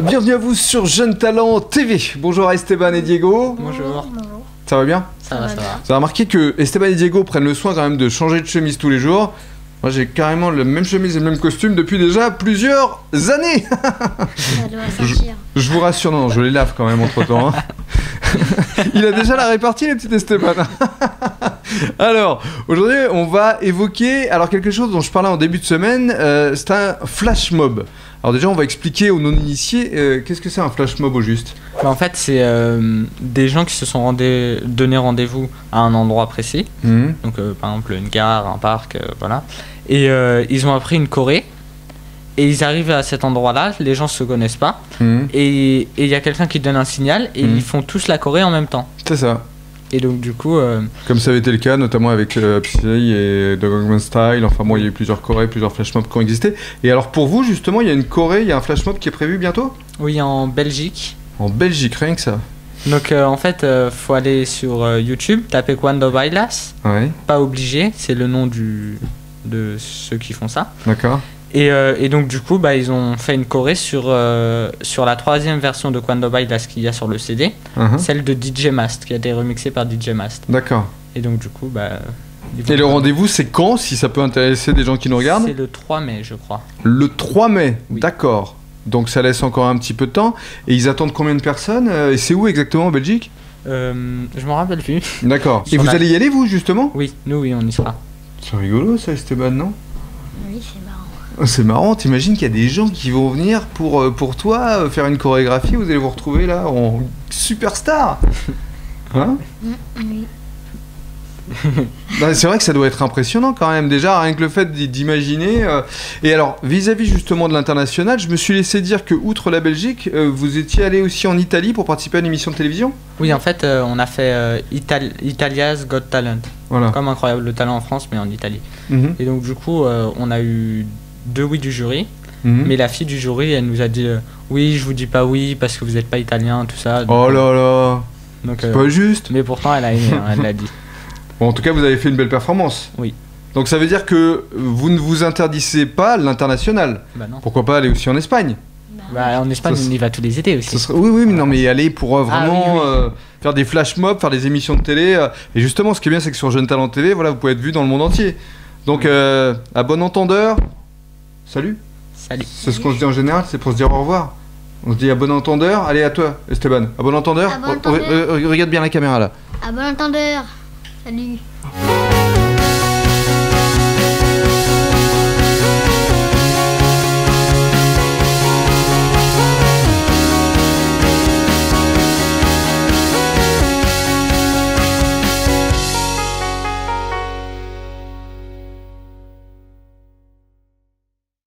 bienvenue à vous sur Jeune Talent TV. Bonjour à Esteban et Diego. Bonjour. Ça va bien? Ça va. Vous avez remarqué que Esteban et Diego prennent le soin quand même de changer de chemise tous les jours. Moi j'ai carrément la même chemise et le même costume depuis déjà plusieurs années. Ça doit sortir. Je vous rassure, non, je les lave quand même entre temps. Il a déjà la répartie les petits Esteban. Alors, aujourd'hui on va évoquer quelque chose dont je parlais en début de semaine, c'est un flash mob. Alors déjà on va expliquer aux non-initiés qu'est-ce que c'est un flash mob au juste. En fait c'est des gens qui se sont donné rendez-vous à un endroit précis, donc par exemple une gare, un parc, voilà. Et ils ont appris une choré. Et ils arrivent à cet endroit-là, les gens se connaissent pas, et il y a quelqu'un qui donne un signal, et ils font tous la choré en même temps. C'est ça. Et donc du coup... Comme ça avait été le cas, notamment avec Psy et The Gangnam Style, enfin bon, il y a eu plusieurs chorés, plusieurs flash mobs qui ont existé. Et alors pour vous, justement, il y a une choré, il y a un flash mob qui est prévu bientôt? Oui, en Belgique. En Belgique, rien que ça. Donc en fait, faut aller sur YouTube, taper Quando Bailas. Ouais. Pas obligé, c'est le nom de ceux qui font ça. D'accord. Et donc du coup ils ont fait une choré sur la troisième version de Quando Bailas qu'il y a sur le CD, celle de DJ Mast qui a été remixée par DJ Mast. D'accord. Et donc du coup et le rendez-vous c'est quand, si ça peut intéresser des gens qui nous regardent? C'est le 3 mai je crois. Le 3 mai, oui. D'accord. Donc ça laisse encore un petit peu de temps. Et ils attendent combien de personnes? Et c'est où exactement en Belgique? Je m'en rappelle plus. D'accord. Et vous allez y aller vous justement? Oui, nous oui on y sera. C'est rigolo ça Esteban, non? Oui, c'est marrant. C'est marrant, t'imagines qu'il y a des gens qui vont venir pour toi faire une chorégraphie, vous allez vous retrouver là en superstar. Hein? Oui. Bah, c'est vrai que ça doit être impressionnant quand même, déjà rien que le fait d'imaginer. Et alors, vis-à-vis justement de l'international, je me suis laissé dire que outre la Belgique, vous étiez allé aussi en Italie pour participer à une émission de télévision? Oui, en fait, on a fait Italia's Got Talent. Voilà. Comme Incroyable le Talent en France, mais en Italie. Et donc du coup, on a eu 2 oui du jury. Mais la fille du jury, elle nous a dit oui, je vous dis pas oui parce que vous êtes pas italien, tout ça. Donc, oh là là, donc, c'est pas juste. Mais pourtant, elle a aimé, elle l'a dit. Bon, en tout cas, vous avez fait une belle performance. Oui. Donc ça veut dire que vous ne vous interdisez pas l'international. Bah non. Pourquoi pas aller aussi en Espagne? En Espagne, on y va tous les étés aussi. Oui, mais non, mais aller pour vraiment oui. faire des flash mobs, faire des émissions de télé. Et justement, ce qui est bien, c'est que sur Jeune Talent TV, voilà, vous pouvez être vu dans le monde entier. Donc, à bon entendeur, salut. Salut. C'est ce qu'on se dit en général, c'est pour se dire au revoir. On se dit à bon entendeur. Allez, à toi, Esteban. À bon entendeur. À bon entendeur. Regarde bien la caméra là. À bon entendeur. Salut.